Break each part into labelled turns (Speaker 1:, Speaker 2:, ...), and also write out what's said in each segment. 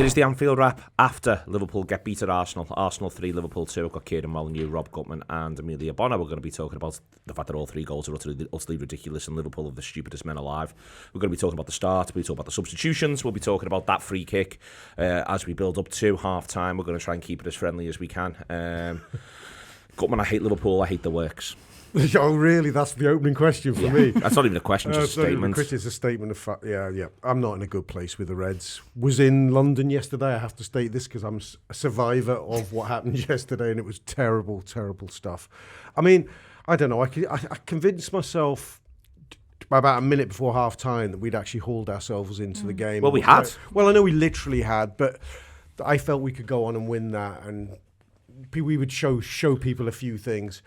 Speaker 1: It is the Anfield Wrap after Liverpool get beat at Arsenal. Arsenal 3, Liverpool 2. I've got Kieran, Molyneux, Rob Gutmann and Emilia, Bona. We're going to be talking about the fact that all 3 goals are utterly ridiculous and Liverpool are the stupidest men alive. We're going to be talking about the start. We'll be talking about the substitutions. We'll be talking about that free kick as we build up to half-time. We're going to try and keep it as friendly as we can. Gutmann, I hate Liverpool. I hate the works.
Speaker 2: Oh, really? That's the opening question for me.
Speaker 1: That's not even a question, just a statement.
Speaker 2: It's a statement of fact. Yeah. I'm not in a good place with the Reds. Was in London yesterday. I have to state this because I'm a survivor of what happened yesterday, and it was terrible, terrible stuff. I mean, I don't know. I convinced myself about a minute before half-time that we'd actually hauled ourselves into the game.
Speaker 1: Well, we had.
Speaker 2: Well, I know we literally had, but I felt we could go on and win that, and we would show people a few things.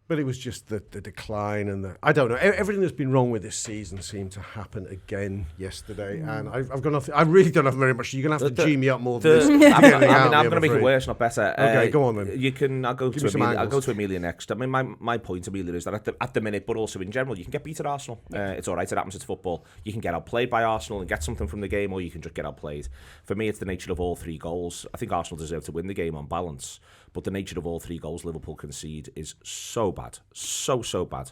Speaker 2: But it was just the decline and I don't know. Everything that's been wrong with this season seemed to happen again yesterday. And I've got nothing. I really don't have very much. You're going to have to G me up more than this.
Speaker 1: I'm going to make it worse, not better.
Speaker 2: Okay, go on then.
Speaker 1: I'll go to Emilia next. I mean, my point, Emilia, is that at the minute, but also in general, you can get beat at Arsenal. It's all right. It happens. It's football. You can get outplayed by Arsenal and get something from the game, or you can just get outplayed. For me, it's the nature of all 3 goals. I think Arsenal deserve to win the game on balance. But the nature of all 3 goals Liverpool concede is so bad, so bad,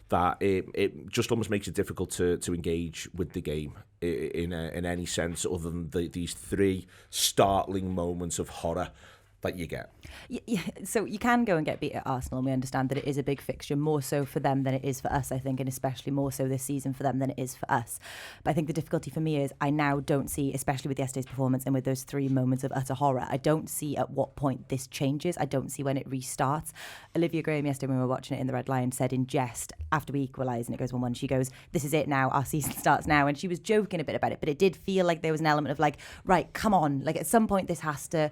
Speaker 1: that it just almost makes it difficult to engage with the game in any sense other than these 3 startling moments of horror that you get.
Speaker 3: Yeah, so you can go and get beat at Arsenal, and we understand that it is a big fixture, more so for them than it is for us, I think, and especially more so this season for them than it is for us. But I think the difficulty for me is I now don't see, especially with yesterday's performance and with those 3 moments of utter horror, I don't see at what point this changes. I don't see when it restarts. Olivia Graham yesterday when we were watching it in the Red Lion said in jest, after we equalise and it goes 1-1, she goes, "This is it now, our season starts now." And she was joking a bit about it, but it did feel like there was an element of like, right, come on, like at some point it has to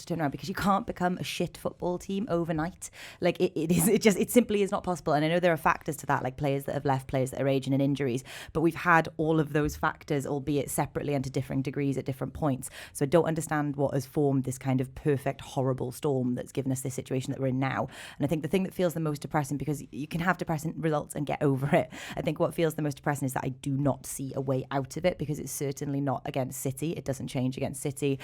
Speaker 3: turn around, because you can't become a shit football team overnight. Like it simply is not possible. And I know there are factors to that, like players that have left, players that are aging and injuries, but we've had all of those factors, albeit separately and to differing degrees at different points. So I don't understand what has formed this kind of perfect, horrible storm that's given us this situation that we're in now. And I think the thing that feels the most depressing, because you can have depressing results and get over it, I think what feels the most depressing is that I do not see a way out of it, because it's certainly not against City. It doesn't change against City.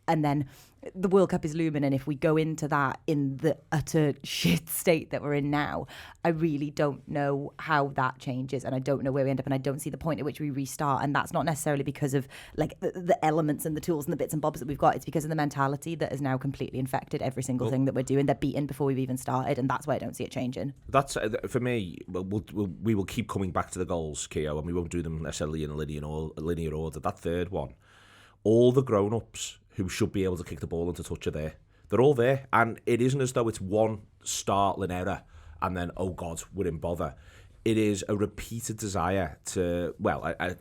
Speaker 3: And then the World Cup is looming, and if we go into that in the utter shit state that we're in now, I really don't know how that changes, and I don't know where we end up, and I don't see the point at which we restart. And that's not necessarily because of like the elements and the tools and the bits and bobs that we've got. It's because of the mentality that has now completely infected every single thing that we're doing. They're beaten before we've even started, and that's why I don't see it changing. That's
Speaker 1: for me. We will keep coming back to the goals, Keo, and we won't do them necessarily in a linear order. That 3rd one, all the grown-ups who should be able to kick the ball into touch are there. They're all there. And it isn't as though it's one startling error and then, oh God, we're in bother. It is a repeated desire a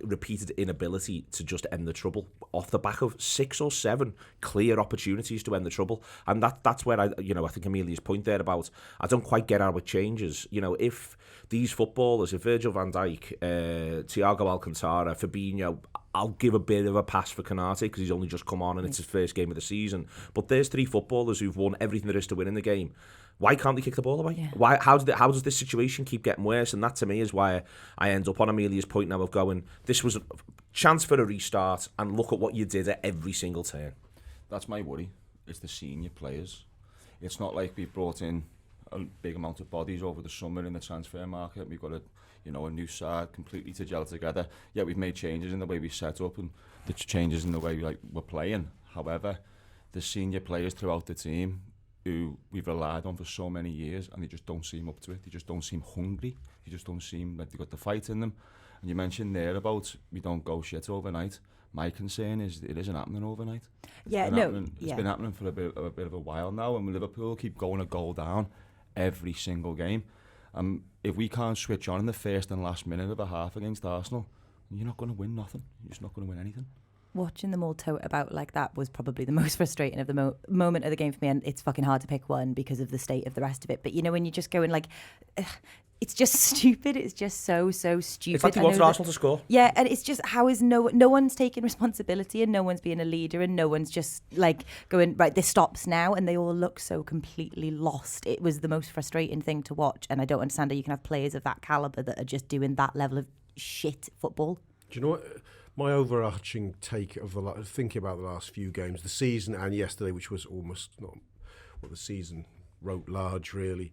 Speaker 1: repeated inability to just end the trouble off the back of 6 or 7 clear opportunities to end the trouble. And that's where I think Emilia's point there about, I don't quite get how it changes. If these footballers, if Virgil van Dijk, Thiago Alcantara, Fabinho, I'll give a bit of a pass for Konate because he's only just come on and it's his first game of the season. But there's 3 footballers who've won everything there is to win in the game. Why can't they kick the ball away? Yeah. How does this situation keep getting worse? And that to me is why I end up on Emilia's point now of going, this was a chance for a restart, and look at what you did at every single turn.
Speaker 4: That's my worry. It's the senior players. It's not like we've brought in a big amount of bodies over the summer in the transfer market. We've got a new side completely to gel together. Yeah, we've made changes in the way we set up and the changes in the way we're playing. However, the senior players throughout the team who we've relied on for so many years, and they just don't seem up to it. They just don't seem hungry. They just don't seem like they've got the fight in them. And you mentioned there about we don't go shit overnight. My concern is it isn't happening overnight. It's been happening for a bit of a while now, and Liverpool keep going a goal down every single game. If we can't switch on in the first and last minute of a half against Arsenal, you're not going to win nothing. You're just not going to win anything.
Speaker 3: Watching them all tote about like that was probably the most frustrating of the moment of the game for me, and it's fucking hard to pick one because of the state of the rest of it. But when you just go in like, it's just stupid. It's just so stupid.
Speaker 1: It's like he wants Arsenal to score.
Speaker 3: Yeah, and it's just how is no one's taking responsibility, and no one's being a leader, and no one's just like going, right, this stops now, and they all look so completely lost. It was the most frustrating thing to watch, and I don't understand how you can have players of that calibre that are just doing that level of shit football.
Speaker 2: Do you know what? My overarching take of thinking about the last few games, the season and yesterday, which was almost not what the season wrote large, really,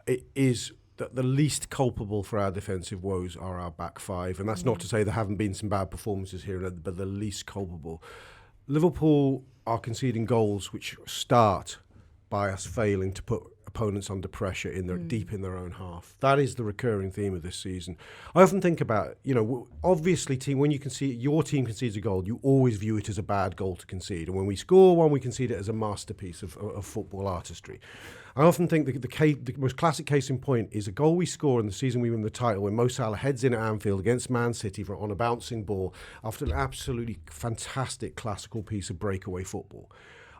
Speaker 2: it is that the least culpable for our defensive woes are our back five. And that's not to say there haven't been some bad performances here, but the least culpable. Liverpool are conceding goals which start by us failing to put opponents under pressure deep in their own half. That is the recurring theme of this season. I often think about, obviously, when your team concedes a goal, you always view it as a bad goal to concede. And when we score one, we concede it as a masterpiece of football artistry. I often think the most classic case in point is a goal we score in the season we win the title when Mo Salah heads in at Anfield against Man City on a bouncing ball after an absolutely fantastic classical piece of breakaway football.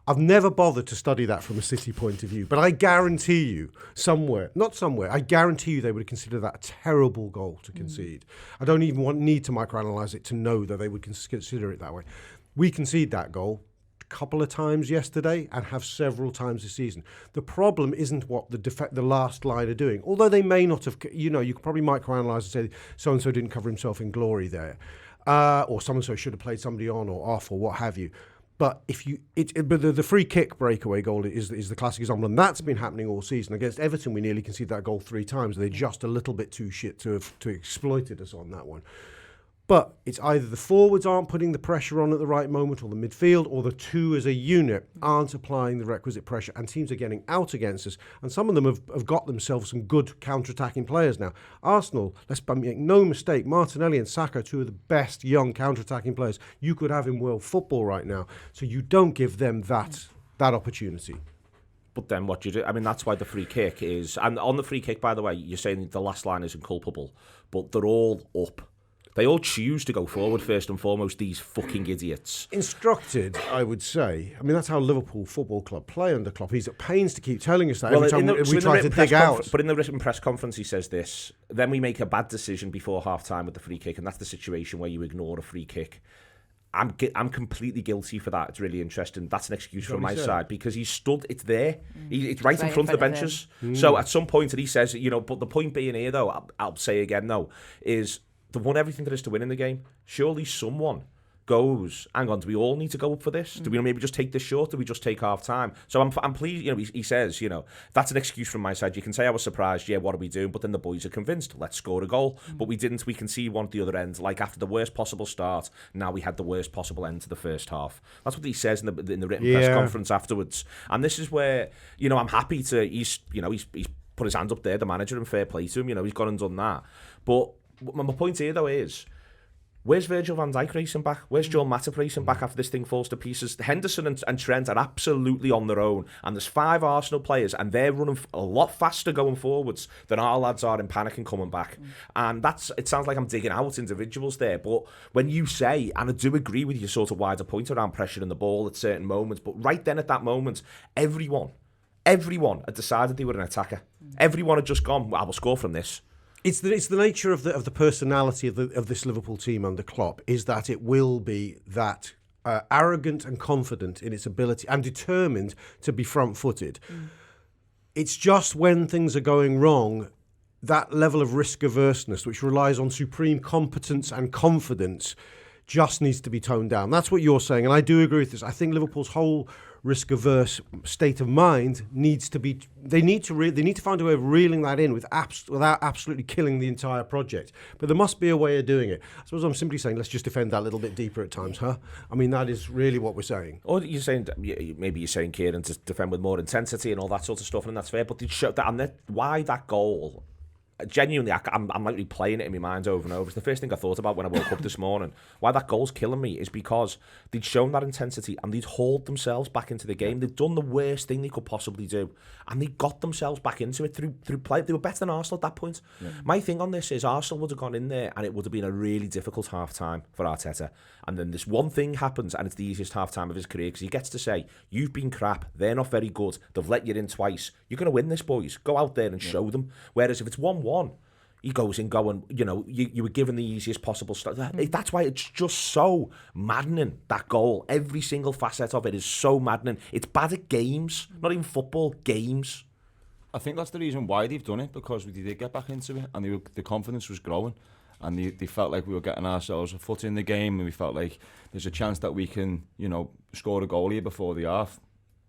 Speaker 2: I've never bothered to study that from a City point of view, but I guarantee you I guarantee you they would consider that a terrible goal to concede. I don't even need to microanalyze it to know that they would consider it that way. We concede that goal couple of times yesterday and have several times this season. The problem isn't what the last line are doing, although they may not have, you could probably microanalyze and say so-and-so didn't cover himself in glory there, or so-and-so should have played somebody on or off or what have you. But but the free kick breakaway goal is the classic example, and that's been happening all season. Against Everton, we nearly conceded that goal 3 times. They're just a little bit too shit to exploited us on that one. But it's either the forwards aren't putting the pressure on at the right moment, or the midfield, or the two as a unit aren't applying the requisite pressure, and teams are getting out against us. And some of them have got themselves some good counter-attacking players now. Arsenal, let's make no mistake, Martinelli and Saka are 2 of the best young counter-attacking players you could have in world football right now. So you don't give them that opportunity.
Speaker 1: But then what do you do? I mean, that's why the free kick is... And on the free kick, by the way, you're saying the last line isn't culpable, but they're all up. They all choose to go forward first and foremost, these fucking idiots.
Speaker 2: Instructed, I would say. I mean, that's how Liverpool Football Club play under Klopp. He's at pains to keep telling us that every time we try to dig out.
Speaker 1: But in the written press conference, he says this. Then we make a bad decision before half-time with the free kick, and that's the situation where you ignore a free kick. I'm completely guilty for that. It's really interesting. That's an excuse from my side because he's stood. It's there. It's right in front of the benches. So at some point, and he says, but the point being here, though, I'll say again, though, is they've won everything there is to win in the game. Surely someone goes, hang on, do we all need to go up for this? Do we maybe just take this short? Do we just take half time? So I'm pleased, he says, that's an excuse from my side. You can say I was surprised, what are we doing? But then the boys are convinced, let's score a goal. But we didn't. We can see one at the other end. Like after the worst possible start, now we had the worst possible end to the first half. That's what he says in the written press conference afterwards. And this is where, I'm happy to, he's put his hand up there, the manager, and fair play to him. He's gone and done that. But my point here, though, is where's Virgil van Dijk racing back? Where's Joel Matip racing back after this thing falls to pieces? Henderson and Trent are absolutely on their own, and there's 5 Arsenal players, and they're running a lot faster going forwards than our lads are in panic and coming back. And it sounds like I'm digging out individuals there, but when you say, and I do agree with your sort of wider point around pressuring the ball at certain moments, but right then at that moment, everyone had decided they were an attacker. Everyone had just gone, I will score from this.
Speaker 2: It's the nature of the personality of this Liverpool team under Klopp is that it will be that arrogant and confident in its ability and determined to be front-footed. It's just when things are going wrong, that level of risk averseness, which relies on supreme competence and confidence, just needs to be toned down. That's what you're saying, and I do agree with this. I think Liverpool's whole risk-averse state of mind needs to be. They need to find a way of reeling that in without absolutely killing the entire project. But there must be a way of doing it. I suppose I'm simply saying let's just defend that a little bit deeper at times, huh? I mean, that is really what we're saying.
Speaker 1: Or you're saying Kieran to defend with more intensity and all that sort of stuff, and that's fair. But why that goal? Genuinely, I'm like replaying it in my mind over and over. It's the first thing I thought about when I woke up this morning. Why that goal's killing me is because they'd shown that intensity and they'd hauled themselves back into the game. They'd done the worst thing they could possibly do, and they got themselves back into it through play. They were better than Arsenal at that point. Yeah. My thing on this is Arsenal would have gone in there and it would have been a really difficult half-time for Arteta. And then this one thing happens and it's the easiest half-time of his career because he gets to say, you've been crap, they're not very good, they've let you in twice, you're going to win this, boys. Go out there and show them. Whereas if it's 1-1, he goes in going, you were given the easiest possible start. That's why it's just so maddening, that goal. Every single facet of it is so maddening. It's bad at games, not even football, games.
Speaker 4: I think that's the reason why they've done it, because they did get back into it and the confidence was growing. and they felt like we were getting ourselves a foot in the game, and we felt like there's a chance that we can, score a goal here before the half.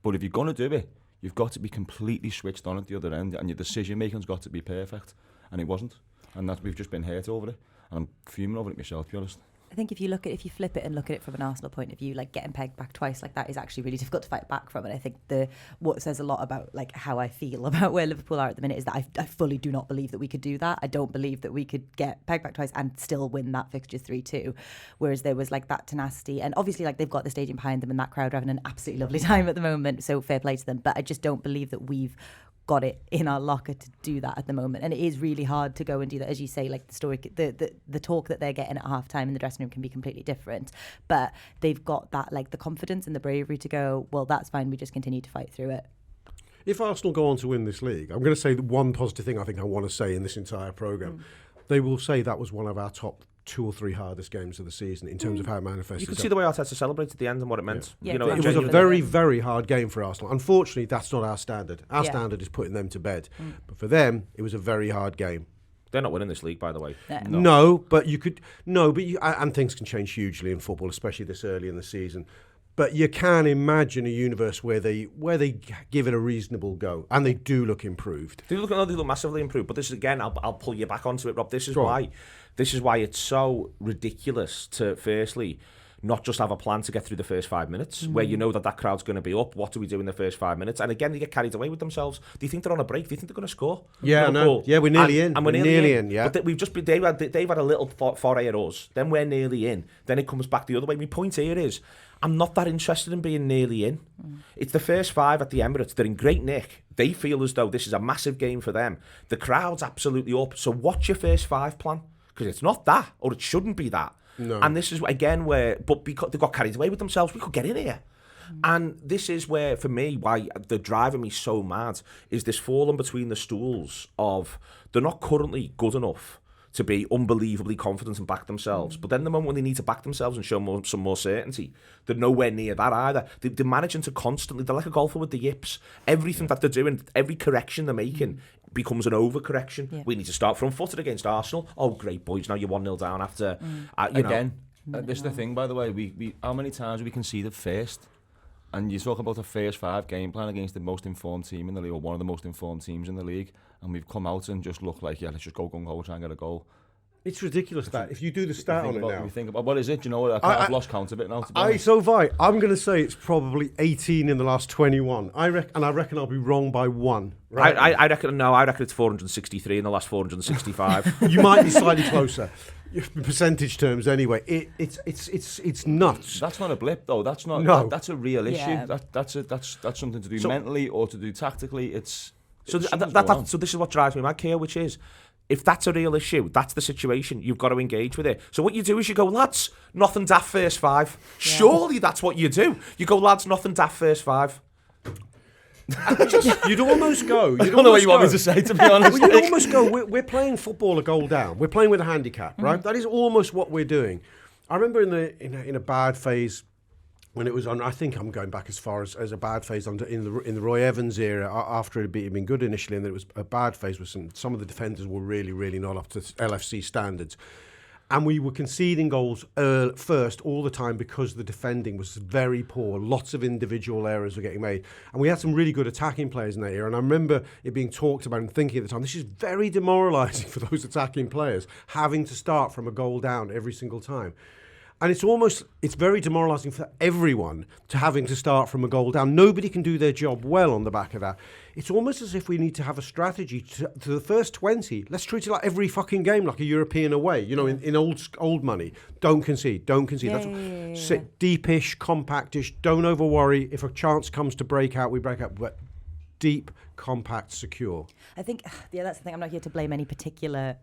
Speaker 4: But if you're going to do it, you've got to be completely switched on at the other end, and your decision making's got to be perfect, and it wasn't, and we've just been hurt over it, and I'm fuming over it myself, to be honest.
Speaker 3: I think if you flip it and look at it from an Arsenal point of view, like getting pegged back twice like that is actually really difficult to fight back from. And I think what says a lot about like how I feel about where Liverpool are at the minute is that I fully do not believe that we could do that. I don't believe that we could get pegged back twice and still win that fixture 3-2. Whereas there was like that tenacity, and obviously like they've got the stadium behind them and that crowd are having an absolutely lovely time at the moment. So fair play to them. But I just don't believe that we've got it in our locker to do that at the moment, and it is really hard to go and do that. As you say, like the talk that they're getting at half time in the dressing room can be completely different, but they've got that like the confidence and the bravery to go, well, that's fine, we just continue to fight through it.
Speaker 2: If Arsenal go on to win this league, I'm going to say the one positive thing I think I want to say in this entire programme. They will say that was one of our top 2 or 3 hardest games of the season in terms of how it manifested.
Speaker 1: You could see the way Arteta celebrated at the end and what it meant.
Speaker 3: Yeah.
Speaker 2: It was a very, very hard game for Arsenal. Unfortunately, that's not our standard. Our standard is putting them to bed. But for them, it was a very hard game.
Speaker 1: They're not winning this league, by the way.
Speaker 2: No, but you could. No, but and things can change hugely in football, especially this early in the season. But you can imagine a universe where they give it a reasonable go, and they do look improved.
Speaker 1: They look massively improved. But this is, again, I'll pull you back onto it, Rob. This is why it's so ridiculous to firstly not just have a plan to get through the first 5 minutes, where you know that crowd's going to be up. What do we do in the first 5 minutes? And again, they get carried away with themselves. Do you think they're on a break? Do you think they're going to score?
Speaker 2: Yeah, no. Yeah, we're nearly in.
Speaker 1: And we're nearly in. Yeah. But we've just been. They've had a little foray at us. Then we're nearly in. Then it comes back the other way. My point here is, I'm not that interested in being nearly in. It's the first 5 at the Emirates. They're in great nick. They feel as though this is a massive game for them. The crowd's absolutely up. So what's your first 5 plan? Because it's not that, or it shouldn't be that. No. And this is, again, but because they got carried away with themselves, we could get in here. And this is where, for me, why they're driving me so mad, is this falling between the stools of they're not currently good enough to be unbelievably confident and back themselves. But then the moment when they need to back themselves and show some more certainty, they're nowhere near that either. They're managing to constantly, they're like a golfer with the yips. Everything that they're doing, every correction they're making becomes an overcorrection. Yeah. We need to start front-footed against Arsenal. Oh, great, boys, now you're 1-0 down after,
Speaker 4: this is the thing, by the way, we how many times we conceded first? And you talk about the first 5 game plan against the most informed team in the league, or one of the most informed teams in the league, and we've come out and just looked like, let's just go gung-ho, try and get a goal.
Speaker 2: It's ridiculous that if you do the stat on it now.
Speaker 4: You think about what is it? You know, I've lost count a bit now.
Speaker 2: So have I. I'm going to say it's probably 18 in the last 21. I reckon I'll be wrong by 1. Right?
Speaker 1: I reckon it's 463 in the last 465.
Speaker 2: You might be slightly closer. Percentage terms, anyway, it's nuts.
Speaker 4: That's not a blip, though. That's not.
Speaker 2: No.
Speaker 4: That's a real issue. That's something to do mentally or to do tactically.
Speaker 1: So this is what drives me mad, Kieran, which is, if that's a real issue, that's the situation, you've got to engage with it. So what you do is you go, lads, nothing daft first 5. Yeah. Surely that's what you do. You go, lads, nothing daft first 5.
Speaker 2: You'd almost go.
Speaker 4: I don't know what you want me to say, to be honest.
Speaker 2: You'd almost go, we're playing football a goal down. We're playing with a handicap, right? That is almost what we're doing. I remember in a bad phase, when it was on, I think I'm going back as far as a bad phase in the Roy Evans era, after it had been good initially, and then it was a bad phase with some of the defenders were really, really not up to LFC standards. And we were conceding goals first all the time because the defending was very poor. Lots of individual errors were getting made. And we had some really good attacking players in that era. And I remember it being talked about and thinking at the time, this is very demoralising for those attacking players, having to start from a goal down every single time. And it's very demoralising for everyone to having to start from a goal down. Nobody can do their job well on the back of that. It's almost as if we need to have a strategy to the first 20. Let's treat it like every fucking game, like a European away. You know, in old money. Don't concede. Sit deepish, compactish. Don't over worry. If a chance comes to break out, we break out. But deep, compact, secure.
Speaker 3: I think, that's the thing. I'm not here to blame any particular,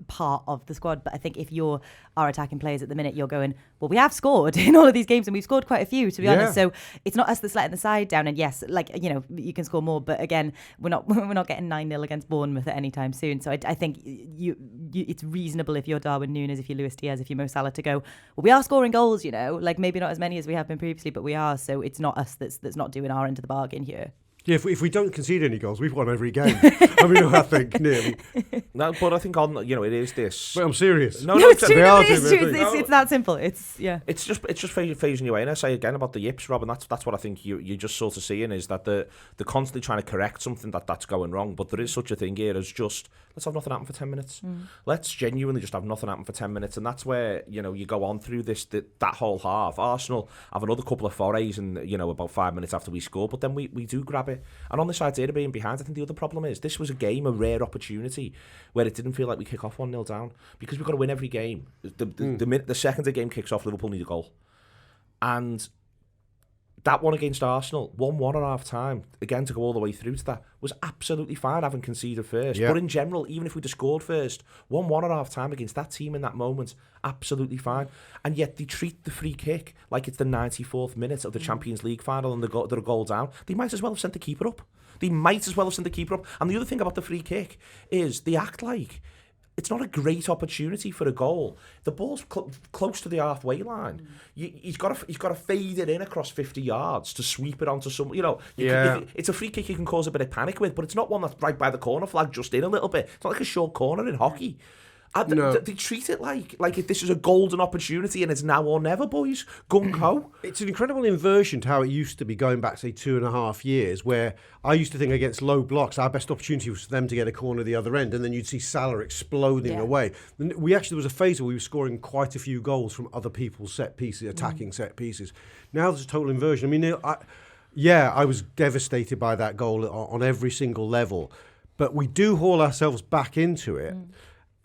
Speaker 3: part of the squad, but I think if you're our attacking players at the minute, you're going, well, we have scored in all of these games and we've scored quite a few, to be honest. So it's not us that's letting the side down. And yes, you can score more, but again, we're not getting 9-0 against Bournemouth at any time soon. So I think it's reasonable if you're Darwin Núñez, if you're Luis Diaz, if you're Mo Salah, to go, well, we are scoring goals, maybe not as many as we have been previously, but we are. So it's not us that's not doing our end of the bargain here.
Speaker 2: Yeah, if we don't concede any goals, we've won every game. I mean, I think nearly.
Speaker 1: No, but I think it is this.
Speaker 2: But I'm serious.
Speaker 1: No,
Speaker 3: No, it's true.
Speaker 2: they
Speaker 3: No,
Speaker 2: are
Speaker 3: it is
Speaker 2: doing
Speaker 3: true.
Speaker 2: their thing.
Speaker 3: It's that simple. It's
Speaker 1: It's just phasing you away. And I say again about the yips, Rob, and that's what I think you're just sort of seeing is that they're constantly trying to correct something that's going wrong. But there is such a thing here as just let's have nothing happen for 10 minutes. Let's genuinely just have nothing happen for 10 minutes, and that's where you go on through that whole half. Arsenal have another couple of forays, and about 5 minutes after we score, but then we do grab it. And on this idea of being behind, I think the other problem is this was a rare opportunity where it didn't feel like we kick off 1-0 down because we've got to win every game. The second the game kicks off, Liverpool need a goal. And that one against Arsenal, 1-1 at half time, again to go all the way through to that, was absolutely fine having conceded first.
Speaker 2: Yeah.
Speaker 1: But in general, even if we'd have scored first, 1-1 at half time against that team in that moment, absolutely fine. And yet they treat the free kick like it's the 94th minute of the Champions League final and they're a goal down. They might as well have sent the keeper up. And the other thing about the free kick is they act like it's not a great opportunity for a goal. The ball's close to the halfway line. He's got to fade it in across 50 yards to sweep it onto some. It's a free kick you can cause a bit of panic with, but it's not one that's right by the corner flag, just in a little bit. It's not like a short corner in hockey. They treat it like if this is a golden opportunity and it's now or never, boys. Gung-ho.
Speaker 2: It's an incredible inversion to how it used to be going back, say, 2.5 years, where I used to think against low blocks, our best opportunity was for them to get a corner the other end, and then you'd see Salah exploding away. There was a phase where we were scoring quite a few goals from other people's set pieces, attacking set pieces. Now there's a total inversion. I mean, I was devastated by that goal on every single level, but we do haul ourselves back into it.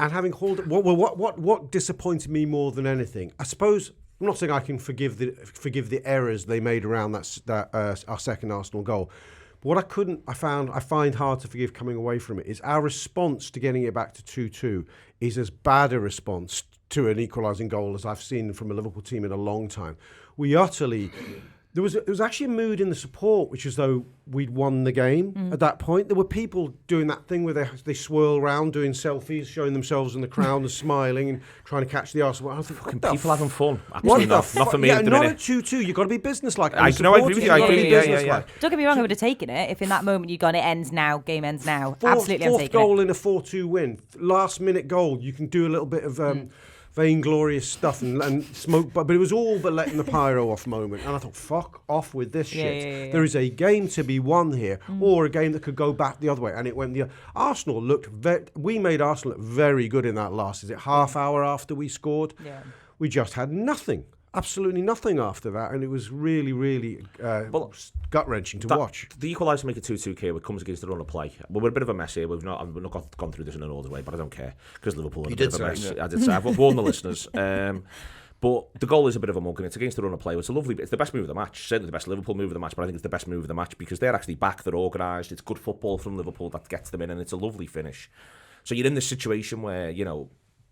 Speaker 2: And having hauled, what disappointed me more than anything, I suppose, I'm not saying I can forgive the errors they made around our second Arsenal goal. But what I find hard to forgive coming away from it is our response to getting it back to 2-2 is as bad a response to an equalising goal as I've seen from a Liverpool team in a long time. There was actually a mood in the support, which is though we'd won the game at that point. There were people doing that thing where they swirl around, doing selfies, showing themselves in the crowd and smiling and trying to catch the Arsenal. I think,
Speaker 1: people having fun. Absolutely not for me at the
Speaker 2: not
Speaker 1: minute.
Speaker 2: at 2-2. You've got to be businesslike.
Speaker 1: I agree with you. I agree. Yeah.
Speaker 3: Don't get me wrong, I would have taken it if in that moment you'd gone, it ends now, game ends now. Absolutely, I'm
Speaker 2: fourth
Speaker 3: taking
Speaker 2: goal
Speaker 3: it.
Speaker 2: in a 4-2 win, last minute goal. You can do a little bit of vainglorious stuff and smoke, but it was all but letting the pyro off moment. And I thought, fuck off with this shit.
Speaker 3: Yeah.
Speaker 2: There is a game to be won here, or a game that could go back the other way. And it went Arsenal we made Arsenal look very good in that last, half hour after we scored?
Speaker 3: Yeah.
Speaker 2: We just had nothing. Absolutely nothing after that, and it was really, really gut-wrenching to watch.
Speaker 1: The equaliser make it 2-2 here, it comes against the run of play. Well, we're a bit of a mess here. I've not gone through this in an order way, but I don't care because Liverpool are a bit of a mess. I did say I've warned the listeners. But the goal is a bit of a mug, and it's against the run of play. It's the best move of the match. Certainly the best Liverpool move of the match, but I think it's the best move of the match because they're actually back. They're organised. It's good football from Liverpool that gets them in, and it's a lovely finish. So you're in this situation where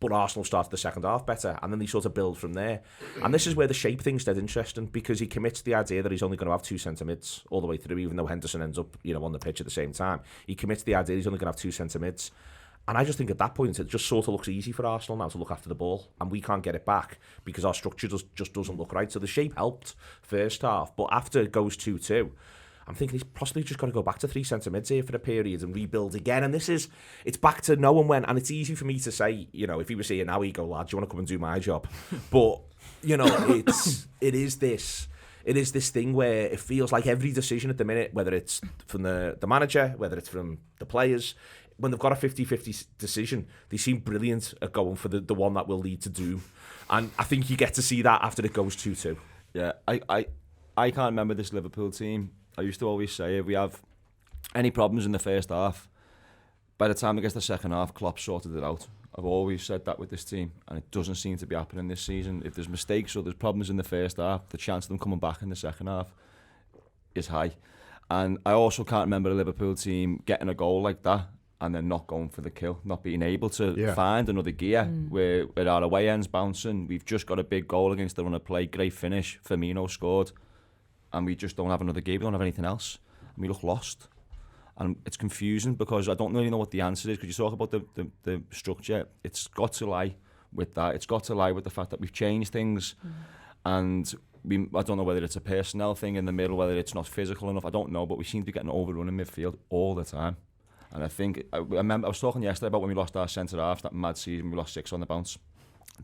Speaker 1: but Arsenal started the second half better, and then they sort of build from there. And this is where the shape thing's dead interesting, because he commits to the idea that he's only going to have two centre-mids all the way through, even though Henderson ends up on the pitch at the same time. He commits to the idea he's only going to have two centre-mids. And I just think at that point, it just sort of looks easy for Arsenal now to look after the ball, and we can't get it back because our structure just doesn't look right. So the shape helped first half, but after it goes 2-2, I'm thinking he's possibly just got to go back to three centre-mids here for a period and rebuild again. And it's back to no and when. And it's easy for me to say, if he was here now, he'd go, lad, do you want to come and do my job? But, it is this thing where it feels like every decision at the minute, whether it's from the manager, whether it's from the players, when they've got a 50-50 decision, they seem brilliant at going for the one that will lead to doom. And I think you get to see that after it goes 2-2.
Speaker 4: Yeah, I can't remember this Liverpool team. I used to always say if we have any problems in the first half, by the time it gets the second half, Klopp sorted it out. I've always said that with this team, and it doesn't seem to be happening this season. If there's mistakes or there's problems in the first half, the chance of them coming back in the second half is high. And I also can't remember a Liverpool team getting a goal like that and then not going for the kill, not being able to find another gear where our away end's bouncing. We've just got a big goal against the run of play, great finish, Firmino scored, and we just don't have another gear, we don't have anything else, and we look lost. And it's confusing because I don't really know what the answer is, because you talk about the structure. It's got to lie with that. It's got to lie with the fact that we've changed things and I don't know whether it's a personnel thing in the middle, whether it's not physical enough. I don't know, but we seem to be getting overrun in midfield all the time. And I think I remember I was talking yesterday about when we lost our centre half, that mad season. We lost 6 on the bounce.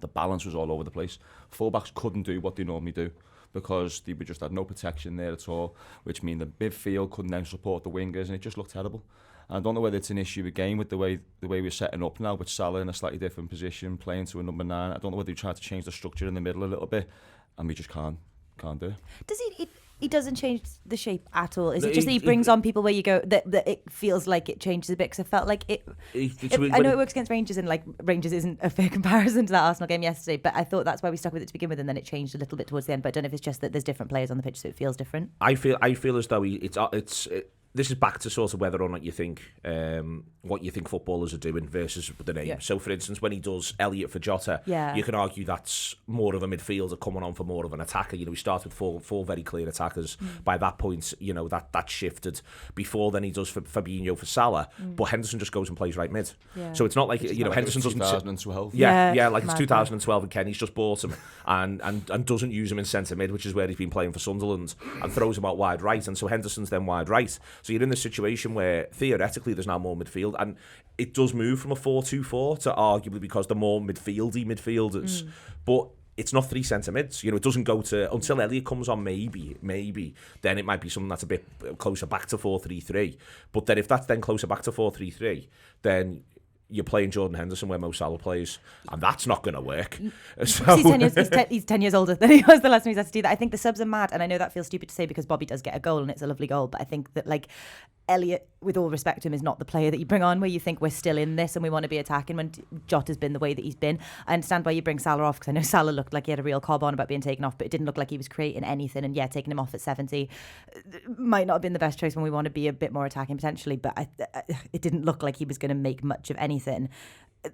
Speaker 4: The balance was all over the place. Fullbacks couldn't do what they normally do because they just had no protection there at all, which means the midfield couldn't then support the wingers, and it just looked terrible. And I don't know whether it's an issue again with the way we're setting up now, with Salah in a slightly different position, playing to a number 9. I don't know whether we tried to change the structure in the middle a little bit, and we just can't do it.
Speaker 3: Does he doesn't change the shape at all? Is it just that he brings on people where you go that it feels like it changes a bit? Because I felt like I know it works against Rangers, and like Rangers isn't a fair comparison to that Arsenal game yesterday, but I thought that's why we stuck with it to begin with, and then it changed a little bit towards the end. But I don't know if it's just that there's different players on the pitch, so it feels different.
Speaker 1: I feel as though this is back to sort of whether or not you think what you think footballers are doing versus the name. Yeah. So, for instance, when he does Elliot for Jota, you can argue that's more of a midfielder coming on for more of an attacker. You know, he started with four very clear attackers. By that point, you know, that shifted. Before then, he does for Fabinho for Salah, but Henderson just goes and plays right mid. Yeah. So it's not like, you know, Henderson doesn't...
Speaker 4: 2012.
Speaker 1: Yeah, like it's 2012 and Kenny's just bought him and doesn't use him in centre mid, which is where he's been playing for Sunderland, and throws him out wide right, and so Henderson's then wide right. So you're in this situation where theoretically there's now more midfield, and it does move from a 4-2-4 to arguably because the more midfielders, but it's not 3 centre mids. You know, it doesn't go to until Elliot comes on. Maybe then it might be something that's a bit closer back to 4-3-3. But then if that's then closer back to 4-3-3, then you're playing Jordan Henderson where Mo Salah plays, and that's not going to work. So
Speaker 3: He's 10 years older than he was the last time he's had to do that. I think the subs are mad, and I know that feels stupid to say because Bobby does get a goal and it's a lovely goal, but I think that, like, Elliot, with all respect to him, is not the player that you bring on where you think we're still in this and we want to be attacking when Jota's been the way that he's been. I understand why you bring Salah off, because I know Salah looked like he had a real cob on about being taken off, but it didn't look like he was creating anything, and taking him off at 70 might not have been the best choice when we want to be a bit more attacking potentially, but it didn't look like he was going to make much of anything.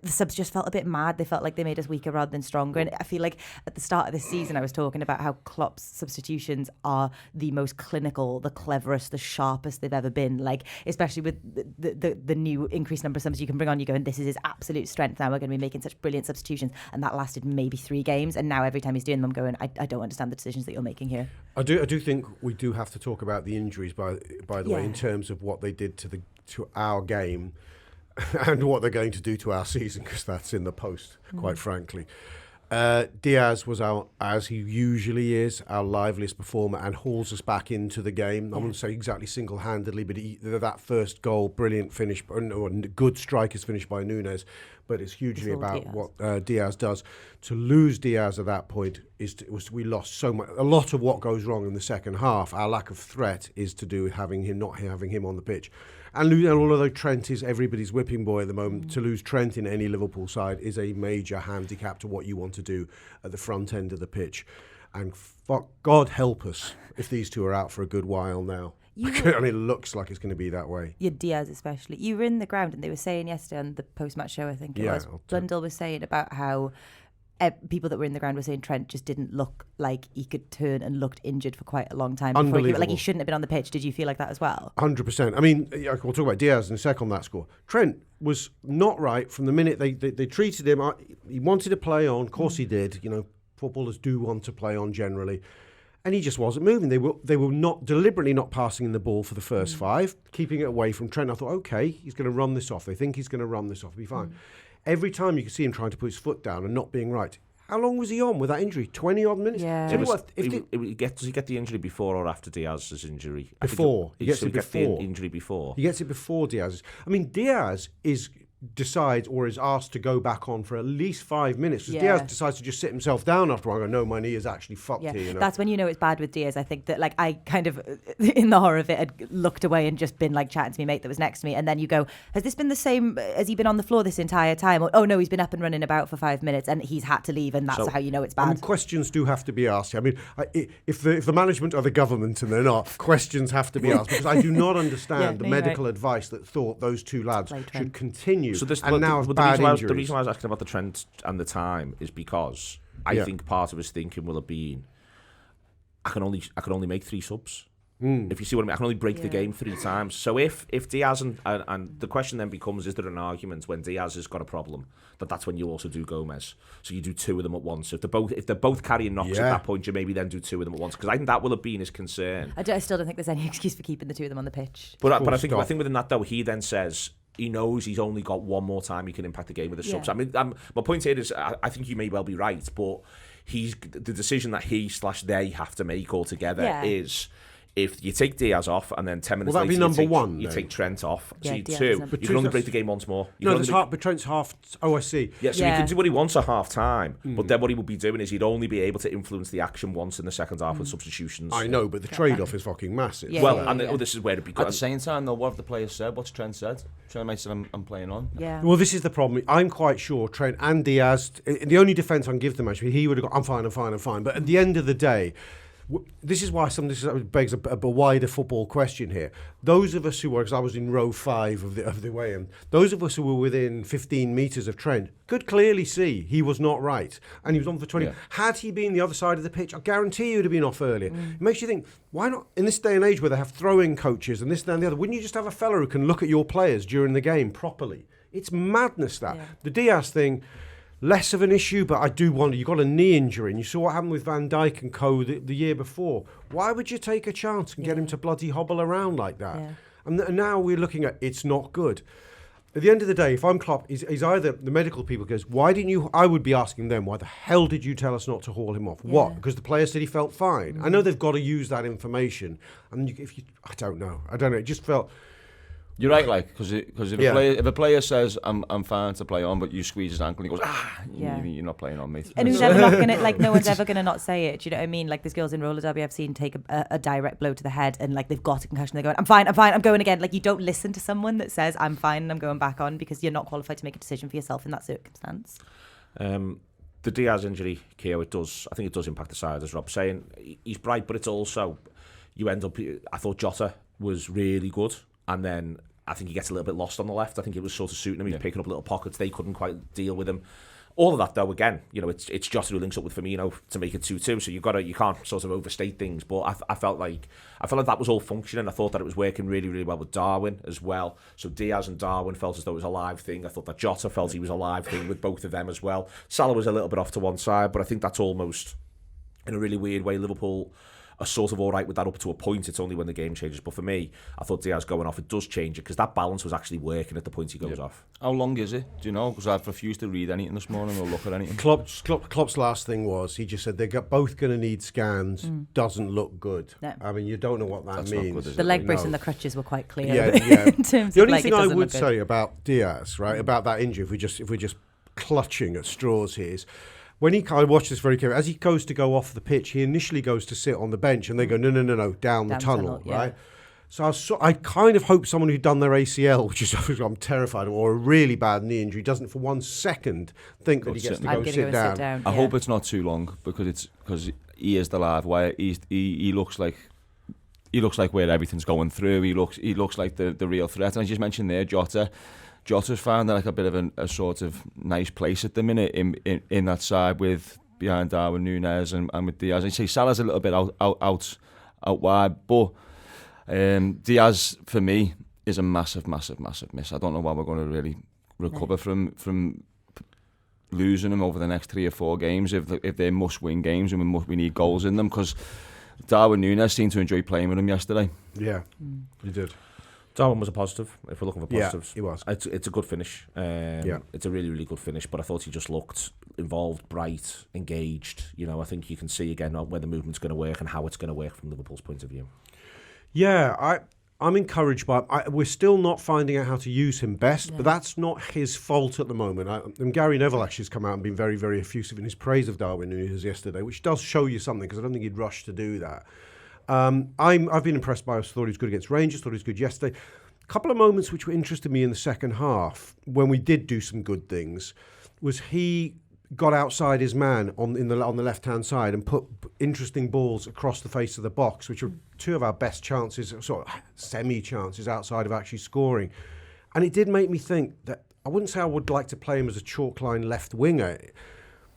Speaker 3: The subs just felt a bit mad. They felt like they made us weaker rather than stronger. And I feel like at the start of this season, I was talking about how Klopp's substitutions are the most clinical, the cleverest, the sharpest they've ever been. Like, especially with the new increased number of subs you can bring on, you go, and this is his absolute strength now. We're going to be making such brilliant substitutions. And that lasted maybe 3 games. And now every time he's doing them, I'm going, I don't understand the decisions that you're making here.
Speaker 2: I do think we do have to talk about the injuries, by the way, in terms of what they did to our game. And what they're going to do to our season, because that's in the post, quite frankly. Diaz was as he usually is, our liveliest performer, and hauls us back into the game. I wouldn't say exactly single-handedly, but that first goal, brilliant finish, good strikers finish by Núñez, but it's hugely about Diaz. What Diaz does. To lose Diaz at that point we lost so much. A lot of what goes wrong in the second half, our lack of threat, is to do with not having him on the pitch. And although Trent is everybody's whipping boy at the moment, to lose Trent in any Liverpool side is a major handicap to what you want to do at the front end of the pitch. And God help us if these two are out for a good while now. I mean, it looks like it's going to be that way.
Speaker 3: Yeah, Diaz especially. You were in the ground, and they were saying yesterday on the post-match show, I think it was, Blundell was saying about how people that were in the ground were saying Trent just didn't look like he could turn and looked injured for quite a long time.
Speaker 2: Unbelievable.
Speaker 3: Like he shouldn't have been on the pitch. Did you feel like that as well?
Speaker 2: 100%. I mean, we'll talk about Diaz in a sec on that score. Trent was not right from the minute they treated him. He wanted to play on. Of course he did. You know, footballers do want to play on generally. And he just wasn't moving. They were not deliberately not passing the ball for the first 5, keeping it away from Trent. I thought, okay, he's going to run this off. They think he's going to run this off. It'll be fine. Every time you could see him trying to put his foot down and not being right. How long was he on with that injury? 20-odd minutes?
Speaker 3: Yeah.
Speaker 1: Does he get the injury before or after Diaz's injury?
Speaker 2: Before. He gets it before.
Speaker 1: The injury before.
Speaker 2: He gets it before Diaz. I mean, Diaz decides or is asked to go back on for at least 5 minutes. Because Diaz decides to just sit himself down after a while and go, no, my knee is actually fucked here. You know?
Speaker 3: That's when you know it's bad with Diaz. I think that, like, I kind of, in the horror of it, had looked away and just been, like, chatting to my mate that was next to me. And then you go, has this been the same? Has he been on the floor this entire time? Or, oh, no, he's been up and running about for 5 minutes and he's had to leave, and that's how you know it's bad.
Speaker 2: I mean, questions do have to be asked. I mean, if the management are the government and they're not, questions have to be asked. Because I do not understand the medical advice that thought those two lads should continue.
Speaker 1: So this,
Speaker 2: and now
Speaker 1: the reason why I was asking about the Trent and the time is because I think part of his thinking will have been, I can only make 3 subs. If you see what I mean, I can only break the game 3 times. So if Diaz and the question then becomes, is there an argument when Diaz has got a problem that's when you also do Gomez? So you do 2 of them at once. If they're both carrying knocks at that point, you maybe then do 2 of them at once, because I think that will have been his concern.
Speaker 3: I still don't think there's any excuse for keeping the 2 of them on the pitch.
Speaker 1: But I think within that though, he then says he knows he's only got 1 more time he can impact the game with the subs. I mean, my point here is I think you may well be right, but the decision that they have to make altogether is, if you take Diaz off and then 10 minutes later you take Trent off, so you 2, you can only break the game once more.
Speaker 2: But Trent's half. Oh, I see.
Speaker 1: Yeah, so he can do what he wants at half time, but then what he would be doing is he'd only be able to influence the action once in the second half with substitutions.
Speaker 2: I know, but the trade-off is fucking massive.
Speaker 1: This is where it becomes.
Speaker 4: At the same time, though, what have the players said? What's Trent said? Trent might say, I'm playing on.
Speaker 3: Yeah.
Speaker 2: Well, this is the problem. I'm quite sure Trent and Diaz, the only defence I can give them, actually, he would have got, I'm fine. But at the end of the day, this is why this begs a wider football question here. Those of us who were, because I was in row 5 of the weigh-in, those of us who were within 15 metres of Trent could clearly see he was not right, and he was on for 20. Yeah. Had he been the other side of the pitch, I guarantee he would have been off earlier. It makes you think, why not, in this day and age where they have throwing coaches and this, that and the other, wouldn't you just have a fella who can look at your players during the game properly? It's madness, that. Yeah. The Diaz thing, less of an issue, but I do wonder, you got a knee injury, and you saw what happened with Van Dijk and co the year before. Why would you take a chance and get him to bloody hobble around like that? Yeah. And now we're looking at, it's not good. At the end of the day, if I'm Klopp, he's either, the medical people goes, why didn't you, I would be asking them, why the hell did you tell us not to haul him off? Yeah. What? Because the player said he felt fine. I know they've got to use that information. And I don't know, it just felt...
Speaker 4: You're right, because if a player says I'm fine to play on, but you squeeze his ankle and he goes, you're not playing on, mate.
Speaker 3: And who's ever not gonna, no one's ever gonna not say it. Do you know what I mean? Like, there's girls in roller derby I've seen take a direct blow to the head, and like they've got a concussion. They're going, I'm fine, I'm going again. Like, you don't listen to someone that says I'm fine and I'm going back on, because you're not qualified to make a decision for yourself in that circumstance.
Speaker 1: The Diaz injury, Keo, I think it does impact the side, as Rob's saying. He's bright, but it's also, you end up, I thought Jota was really good, and then I think he gets a little bit lost on the left. I think it was sort of suiting him. He's picking up little pockets. They couldn't quite deal with him. All of that, though, again, it's Jota who links up with Firmino to make it 2-2. So you can't sort of overstate things. But I felt like that was all functioning. I thought that it was working really, really well with Darwin as well. So Diaz and Darwin felt as though it was a live thing. I thought that Jota felt he was a live thing with both of them as well. Salah was a little bit off to one side, but I think that's almost, in a really weird way, Liverpool are sort of all right with that up to a point. It's only when the game changes. But for me, I thought Diaz going off, it does change it, because that balance was actually working at the point he goes off.
Speaker 4: How long is it? Do you know? Because I've refused to read anything this morning or look at anything.
Speaker 2: Klopp's last thing was, he just said they're both going to need scans. Doesn't look good. No. I mean, you don't know what that means.
Speaker 3: Good, the leg brace and the crutches were quite clear.
Speaker 2: Yeah.
Speaker 3: In terms
Speaker 2: the
Speaker 3: of,
Speaker 2: only thing I would say about Diaz, right, about that injury, if we're just clutching at straws here, is, when I watched this very carefully, as he goes to go off the pitch, he initially goes to sit on the bench, and they go, no, down the tunnel, right? So I kind of hope someone who'd done their ACL, which is I'm terrified of, or a really bad knee injury, doesn't for one second think that he gets to go sit down.
Speaker 4: I hope it's not too long, because he is the live wire. He looks like where everything's going through. He looks like the real threat. And I just mentioned there, Jota's found like a bit of a sort of nice place at the minute in that side behind Darwin Núñez and with Diaz. I say Salah's a little bit out wide, but Diaz for me is a massive miss. I don't know why we're going to really recover from losing him over the next 3 or 4 games if they're must-win games and we need goals in them, because Darwin Núñez seemed to enjoy playing with him yesterday.
Speaker 2: Yeah, he did.
Speaker 1: Darwin was a positive, if we're looking for positives.
Speaker 2: Yeah, he was.
Speaker 1: It's a good finish. It's a really, really good finish, but I thought he just looked involved, bright, engaged. I think you can see again where the movement's going to work and how it's going to work from Liverpool's point of view.
Speaker 2: Yeah, I'm encouraged by we're still not finding out how to use him best, but that's not his fault at the moment. And Gary Neville actually has come out and been very, very effusive in his praise of Darwin Núñez yesterday, which does show you something, because I don't think he'd rush to do that. I've been impressed by us. Thought he was good against Rangers. Thought he was good yesterday. A couple of moments which were interested me in the second half, when we did do some good things, was he got outside his man on the left hand side and put interesting balls across the face of the box, which were 2 of our best chances, sort of semi chances outside of actually scoring. And it did make me think that I wouldn't say I would like to play him as a chalk line left winger.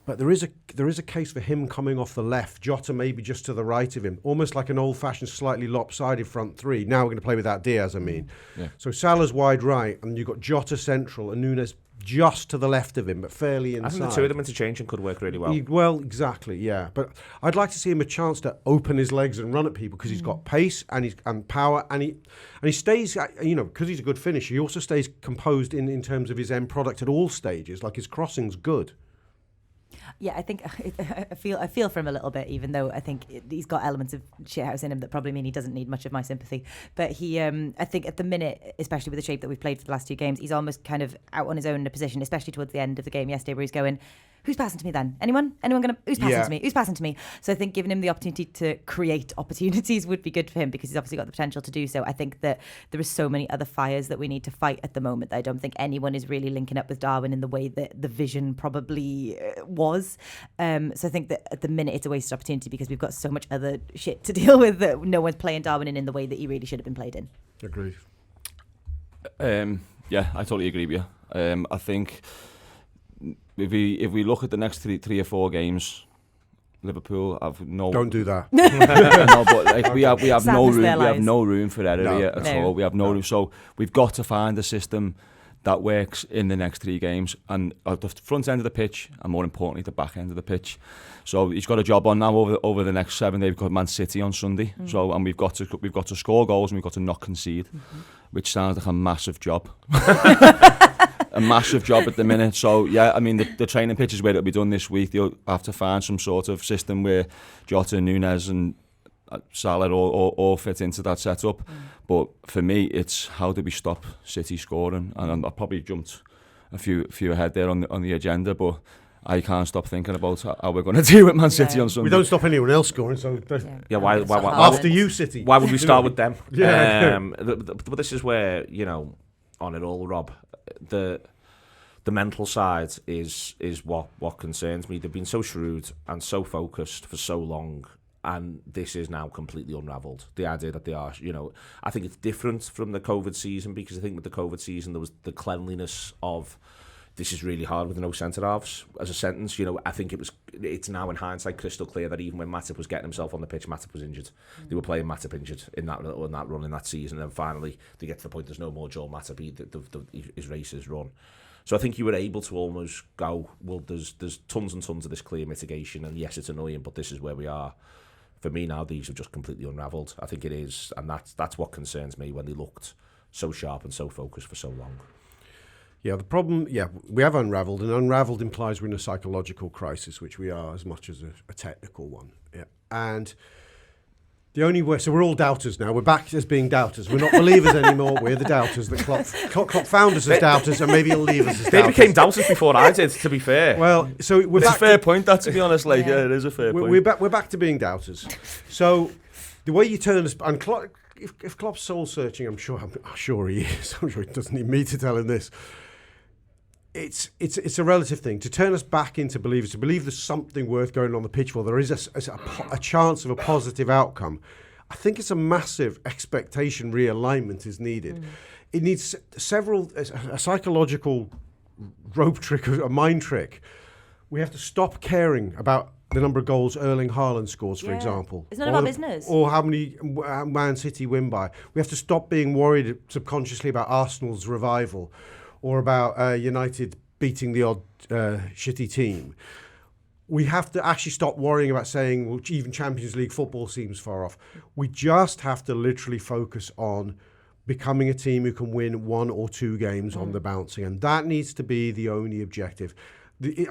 Speaker 2: But there is a case for him coming off the left, Jota maybe just to the right of him, almost like an old-fashioned, slightly lopsided front three. Now we're going to play without Diaz, I mean.
Speaker 4: Yeah.
Speaker 2: So Salah's wide right, and you've got Jota central, and Núñez just to the left of him, but fairly inside.
Speaker 1: I think the two of them interchanging could work really well.
Speaker 2: Well, exactly, yeah. But I'd like to see him a chance to open his legs and run at people because he's got pace and power, and he stays, because he's a good finisher. He also stays composed in terms of his end product at all stages. Like his crossing's good.
Speaker 3: Yeah, I think I feel for him a little bit, even though I think he's got elements of shithouse in him that probably mean he doesn't need much of my sympathy. But he, I think at the minute, especially with the shape that we've played for the last 2 games, he's almost kind of out on his own in a position, especially towards the end of the game yesterday, where he's going, who's passing to me then? Anyone gonna? Who's passing to me? Who's passing to me? So I think giving him the opportunity to create opportunities would be good for him, because he's obviously got the potential to do so. I think that there are so many other fires that we need to fight at the moment that I don't think anyone is really linking up with Darwin in the way that the vision probably was. So I think that at the minute it's a wasted opportunity, because we've got so much other shit to deal with that no one's playing Darwin in the way that he really should have been played in.
Speaker 2: Agree.
Speaker 4: Yeah, I totally agree with you. I think if we look at the next three or 4 games, Liverpool have no.
Speaker 2: Don't do that.
Speaker 4: No, but like, we have no room. We
Speaker 3: their
Speaker 4: have
Speaker 3: lives.
Speaker 4: no room for error here at all. We have no room. So we've got to find a system that works in the next 3 games, and at the front end of the pitch, and more importantly, the back end of the pitch. So he's got a job on now over the next 7 days. We've got Man City on Sunday. So and we've got to score goals, and we've got to not concede, which sounds like a massive job. A massive job at the minute. So yeah, I mean the training pitch is where it'll be done this week. They'll have to find some sort of system where Jota, Núñez and Salah all fit into that setup. But for me, it's how do we stop City scoring? And I probably jumped a few ahead there on the agenda, but I can't stop thinking about how we're going to deal with Man City on Sunday.
Speaker 2: We don't stop anyone else scoring, so
Speaker 1: Why
Speaker 2: after you, City.
Speaker 1: Why would we start with them?
Speaker 2: Yeah.
Speaker 1: But this is where, on it all, Rob, the mental side is what concerns me. They've been so shrewd and so focused for so long, and this is now completely unravelled. The idea that they are, I think it's different from the COVID season, because I think with the COVID season there was the cleanliness of this is really hard with no centre-halves as a sentence. I think it's now in hindsight crystal clear that even when Matip was getting himself on the pitch, Matip was injured. They were playing Matip injured in that run in that season, and then finally they get to the point there's no more Joel Matip, his race is run. So I think you were able to almost go, well, there's tons and tons of this clear mitigation, and yes, it's annoying, but this is where we are. For me now, these have just completely unravelled. I think it is, and that's what concerns me, when they looked so sharp and so focused for so long.
Speaker 2: Yeah, the problem, we have unravelled, and unravelled implies we're in a psychological crisis, which we are as much as a technical one. Yeah, and the only way, so we're all doubters now. We're back as being doubters. We're not believers anymore. We're the doubters. The Klopp found us as doubters, and maybe he'll leave us as
Speaker 1: They
Speaker 2: doubters.
Speaker 1: became doubters before I did, to be fair.
Speaker 2: Well, so we're
Speaker 4: It's
Speaker 2: back
Speaker 4: a fair point, that, to be honest. Like,
Speaker 3: Yeah.
Speaker 4: it is a fair point.
Speaker 2: we're back to being doubters. So the way you turn us, and Klopp, if Klopp's soul searching, I'm sure he is. I'm sure he doesn't need me to tell him this. It's a relative thing to turn us back into believers, to believe there's something worth going on the pitch for. There is a chance of a positive outcome. I think it's a massive expectation realignment is needed. It needs a psychological rope trick, a mind trick. We have to stop caring about the number of goals Erling Haaland scores, for example.
Speaker 3: It's none of our business.
Speaker 2: Or how many Man City win by. We have to stop being worried subconsciously about Arsenal's revival or about United beating the odd shitty team. We have to actually stop worrying about saying, well, even Champions League football seems far off. We just have to literally focus on becoming a team who can win 1 or 2 games on the bouncing. And that needs to be the only objective.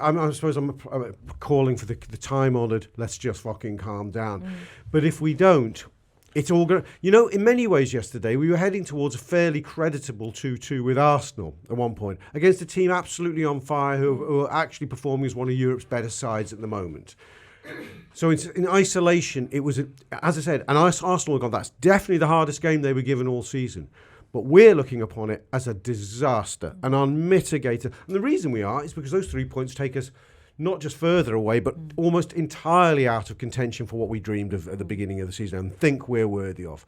Speaker 2: I suppose I'm calling for the time-honoured, let's just fucking calm down. But if we don't, it's all going to... in many ways yesterday, we were heading towards a fairly creditable 2-2 with Arsenal at one point, against a team absolutely on fire who are actually performing as one of Europe's better sides at the moment. So in isolation, it was, as I said, and Arsenal have gone, that's definitely the hardest game they were given all season. But we're looking upon it as a disaster, an unmitigated. And the reason we are is because those 3 points take us not just further away, but almost entirely out of contention for what we dreamed of at the beginning of the season and think we're worthy of.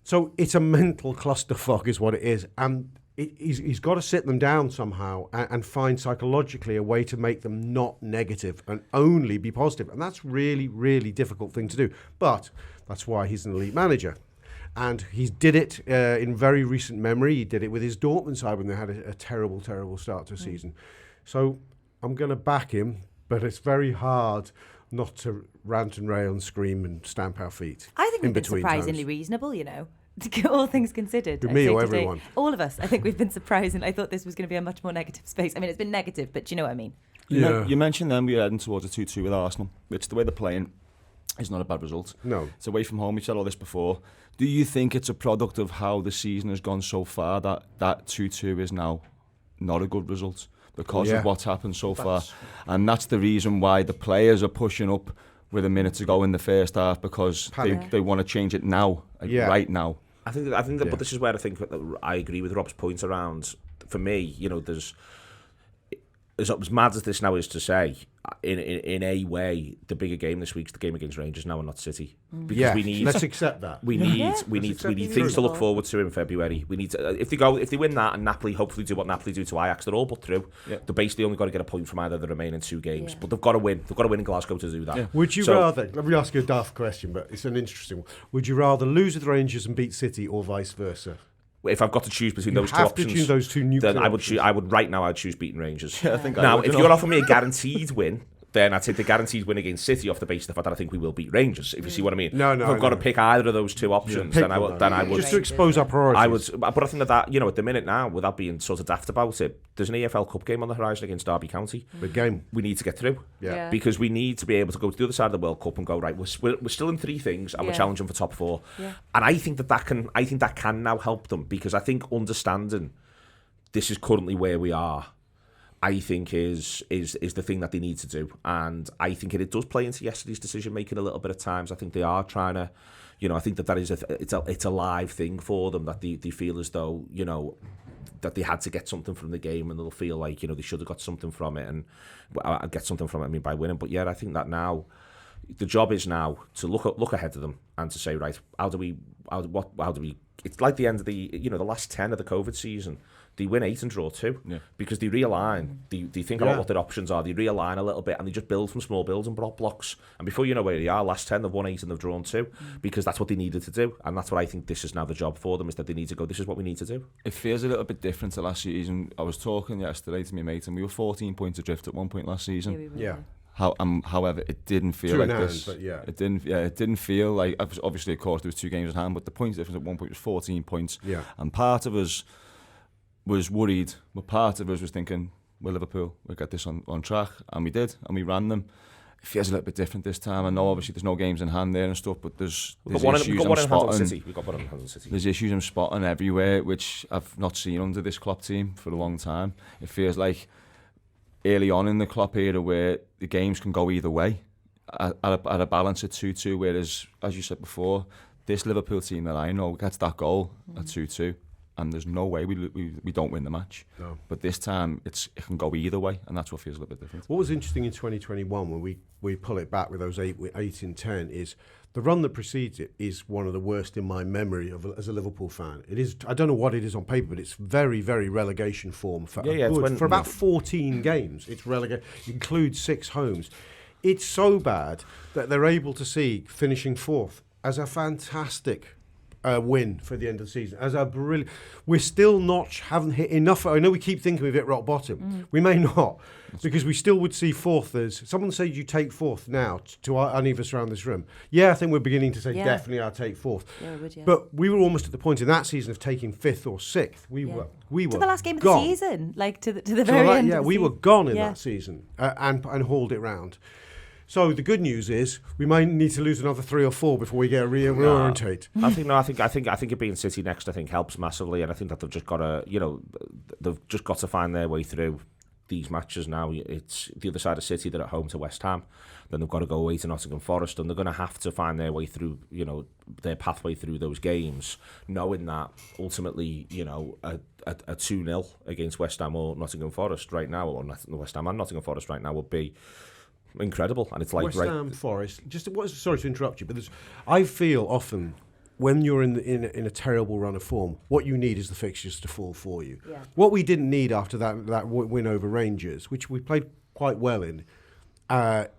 Speaker 2: So it's a mental clusterfuck is what it is. And he's got to sit them down somehow and find psychologically a way to make them not negative and only be positive. And that's really, really difficult thing to do. But that's why he's an elite manager. And he did it in very recent memory. He did it with his Dortmund side when they had a terrible, terrible start to a season. So I'm going to back him, but it's very hard not to rant and rail and scream and stamp our feet.
Speaker 3: I think we've been
Speaker 2: between
Speaker 3: surprisingly
Speaker 2: times.
Speaker 3: reasonable, you know. All things considered.
Speaker 2: To
Speaker 3: I'd
Speaker 2: me
Speaker 3: say
Speaker 2: or
Speaker 3: today.
Speaker 2: everyone?
Speaker 3: All of us. I think we've been surprising. I thought this was going to be a much more negative space. I mean, it's been negative, but do you know what I mean?
Speaker 4: You mentioned then we were heading towards a 2-2 with Arsenal, which the way they're playing is not a bad result.
Speaker 2: No.
Speaker 4: It's away from home. We've said all this before. Do you think it's a product of how the season has gone so far that 2-2 is now not a good result because of what's happened so far? And that's the reason why the players are pushing up with a minute to go in the first half, because they want to change it now, right now.
Speaker 1: I think that, but this is where I think that I agree with Rob's point around. For me, you know, there's as mad as this now is to say, in a way, the bigger game this week's the game against Rangers now and not City. Because we need,
Speaker 2: let's accept that.
Speaker 1: We need things to look forward to in February. We need to, if they win that and Napoli hopefully do what Napoli do to Ajax, they're all but through. Yeah. They're basically only got to get a point from either of the remaining 2 games, but they've got to win. They've got to win in Glasgow to do that. Yeah.
Speaker 2: Would you rather? Let me ask you a daft question, but it's an interesting one. Would you rather lose with Rangers and beat City, or vice versa?
Speaker 1: If I've got to choose between those two
Speaker 2: have
Speaker 1: options,
Speaker 2: to choose those two nuclear
Speaker 1: then I would
Speaker 2: options.
Speaker 1: choose. I would right now. I'd choose beating Rangers.
Speaker 4: Yeah, I think
Speaker 1: now, if you're offering me a guaranteed win, then I'd take the guaranteed win against City off the basis of the fact that I think we will beat Rangers. If you see what I mean.
Speaker 2: No.
Speaker 1: If I've got to pick either of those two options, then I would.
Speaker 2: Just to expose our priorities.
Speaker 1: I would. But I think that you know, at the minute now, without being sort of daft about it, there's an EFL Cup game on the horizon against Derby County.
Speaker 2: Big game.
Speaker 1: We need to get through.
Speaker 2: Yeah.
Speaker 1: Because we need to be able to go to the other side of the World Cup and go, right, we're still in 3 things and we're challenging for top 4. Yeah. And I think that can now help them, because I think understanding this is currently where we are, I think is the thing that they need to do. And I think it does play into yesterday's decision making a little bit at times. I think they are trying to, you know, I think that is it's a live thing for them, that they feel as though, you know, that they had to get something from the game, and they'll feel like, you know, they should have got something from it, and get something from it, I mean, by winning. But yeah, I think that now the job is now to look ahead of them and to say, right, how do we it's like the end of the, you know, the last 10 of the COVID season. They win 8 and draw 2 because they realign. They think about what their options are. They realign a little bit and they just build from small building blocks. And before you know where they are, last 10 they've won 8 and they've drawn 2 because that's what they needed to do. And that's what I think this is now the job for them, is that they need to go, this is what we need to do.
Speaker 4: It feels a little bit different to last season. I was talking yesterday to my mate, and we were 14 points adrift at one point last season.
Speaker 2: Yeah.
Speaker 4: However, it didn't feel like this.
Speaker 2: But
Speaker 4: It didn't feel like. Obviously, of course, there was 2 games in hand, but the points difference at one point was 14 points.
Speaker 2: Yeah.
Speaker 4: And part of us was worried, but part of us was thinking, we're Liverpool, we'll get this on track, and we did, and we ran them. It feels a little bit different this time. I know obviously there's no games in hand there and stuff, but there's issues I'm spotting.
Speaker 1: We've got one in hand on City.
Speaker 4: There's issues I'm spotting everywhere, which I've not seen under this Klopp team for a long time. It feels like early on in the Klopp era where the games can go either way at a balance at 2-2, whereas, as you said before, this Liverpool team that I know gets that goal at 2-2, and there's no way we don't win the match. No. But this time it can go either way, and that's what feels a little bit different.
Speaker 2: What was interesting in 2021 when we pull it back with those 8 in 10 is the run that precedes it is one of the worst in my memory as a Liverpool fan. It is. I don't know what it is on paper, but it's very, very relegation form for for about 14 games. It's relegation. It includes 6 homes. It's so bad that they're able to see finishing 4th as a fantastic win for the end of the season. As a brilliant, we're still haven't hit enough. I know we keep thinking we've hit rock bottom. We may not, because we still would see 4th as someone said. You take 4th now to any of us around this room. Yeah, I think we're beginning to say definitely I'll take 4th.
Speaker 3: Yeah, we would, yeah.
Speaker 2: But we were almost at the point in that season of taking 5th or 6th. We were
Speaker 3: to the last game of
Speaker 2: gone.
Speaker 3: the season, like to the very end.
Speaker 2: Yeah, we were gone in that season and hauled it round. So the good news is we might need to lose another 3 or 4 before we get reorientate.
Speaker 1: I think it being City next, I think, helps massively, and I think that they've just got to find their way through these matches now. It's the other side of City. They're at home to West Ham, then they've got to go away to Nottingham Forest, and they're going to have to find their way through, you know, their pathway through those games, knowing that ultimately, you know, a 2-0 against West Ham or Nottingham Forest right now, or West Ham and Nottingham Forest right now, would be incredible. And it's like
Speaker 2: West Ham Forest. Sorry to interrupt you, but I feel often when you're in a terrible run of form, what you need is the fixtures to fall for you.
Speaker 3: Yeah.
Speaker 2: What we didn't need after that win over Rangers, which we played quite well in,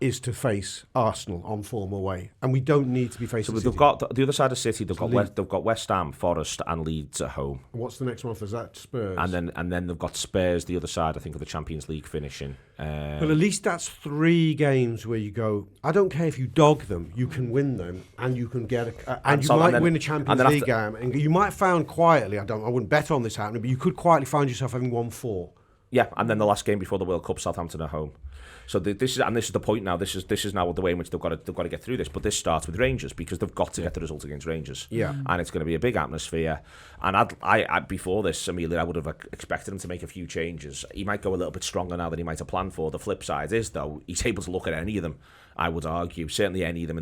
Speaker 2: is to face Arsenal on form away, and we don't need to be facing.
Speaker 1: So
Speaker 2: City.
Speaker 1: they've got the other side of City. They've got West Ham, Forest, and Leeds at home.
Speaker 2: What's the next one? Is that Spurs?
Speaker 1: And then they've got Spurs the other side. I think of the Champions League finishing.
Speaker 2: But at least that's 3 games where you go. I don't care if you dog them, you can win them, and you can get win a Champions League game, and you might find quietly. I wouldn't bet on this happening, but you could quietly find yourself having won 4.
Speaker 1: Yeah, and then the last game before the World Cup, Southampton at home. So this is the point now. This is now the way in which they've got to get through this. But this starts with Rangers because they've got to get the result against Rangers.
Speaker 2: Yeah,
Speaker 1: and it's going to be a big atmosphere. And I before this, Emilia, I would have expected him to make a few changes. He might go a little bit stronger now than he might have planned for. The flip side is though he's able to look at any of them. I would argue certainly any of them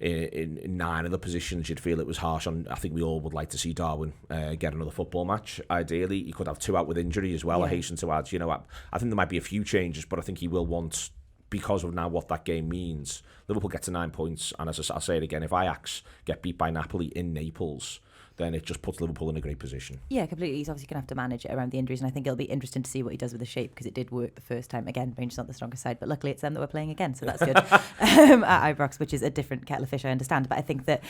Speaker 1: in 9 of the positions. You'd feel it was harsh on. I think we all would like to see Darwin get another football match. Ideally, you could have 2 out with injury as well. Yeah. I hasten to add, I think there might be a few changes, but I think he will want, because of now what that game means, Liverpool get to 9 points, and as I'll say it again, if Ajax get beat by Napoli in Naples, then it just puts Liverpool in a great position.
Speaker 3: Yeah, completely. He's obviously going to have to manage it around the injuries, and I think it'll be interesting to see what he does with the shape, because it did work the first time. Again, Rangers not the strongest side, but luckily it's them that we're playing again, so that's good. At Ibrox, which is a different kettle of fish, I understand, but I think that